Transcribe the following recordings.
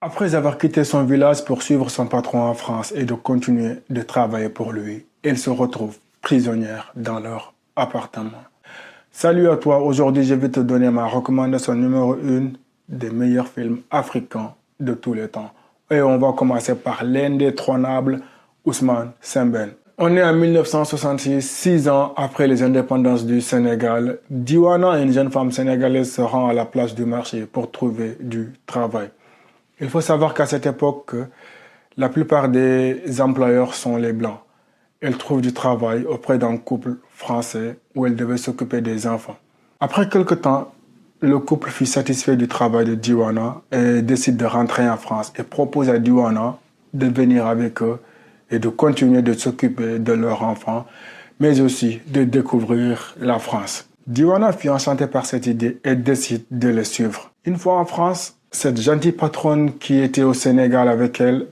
Après avoir quitté son village pour suivre son patron en France et de continuer de travailler pour lui, elle se retrouve prisonnière dans leur appartement. Salut à toi, aujourd'hui je vais te donner ma recommandation numéro 1 des meilleurs films africains de tous les temps. Et on va commencer par l'indétrônable Ousmane Sembène. On est en 1966, 6 ans après les indépendances du Sénégal. Diwana, une jeune femme sénégalaise, se rend à la place du marché pour trouver du travail. Il faut savoir qu'à cette époque, la plupart des employeurs sont les Blancs. Elle trouve du travail auprès d'un couple français où elle devait s'occuper des enfants. Après quelque temps, le couple fut satisfait du travail de Diwana et décide de rentrer en France et propose à Diwana de venir avec eux et de continuer de s'occuper de leurs enfants, mais aussi de découvrir la France. Diwana fut enchantée par cette idée et décide de les suivre. Une fois en France, cette gentille patronne qui était au Sénégal avec elle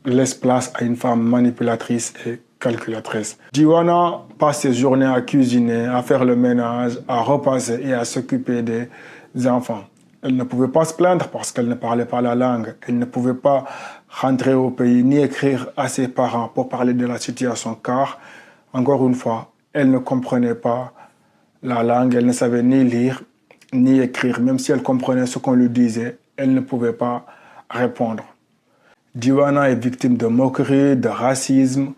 laisse place à une femme manipulatrice et calculatrice. Diwana passe ses journées à cuisiner, à faire le ménage, à repasser et à s'occuper des enfants. Elle ne pouvait pas se plaindre parce qu'elle ne parlait pas la langue. Elle ne pouvait pas rentrer au pays ni écrire à ses parents pour parler de la situation car, encore une fois, elle ne comprenait pas la langue, elle ne savait ni lire ni écrire. Même si elle comprenait ce qu'on lui disait, elle ne pouvait pas répondre. Diwana est victime de moqueries, de racisme,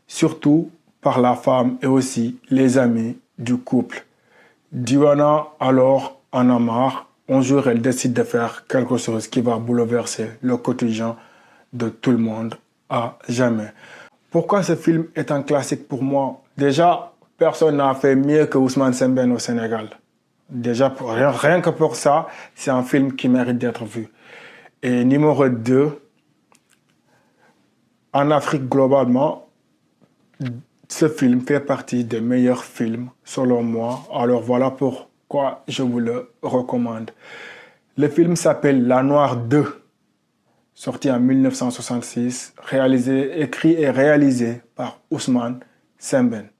surtout par la femme et aussi les amis du couple. Diwana alors en a marre. Un jour, elle décide de faire quelque chose qui va bouleverser le quotidien de tout le monde à jamais. Pourquoi ce film est un classique pour moi? Déjà, personne n'a fait mieux que Ousmane Sembène au Sénégal. Déjà, rien que pour ça, c'est un film qui mérite d'être vu. Et numéro 2, en Afrique globalement, ce film fait partie des meilleurs films selon moi. Alors voilà pourquoi je vous le recommande. Le film s'appelle La Noire 2, sorti en 1966, écrit et réalisé par Ousmane Sembène.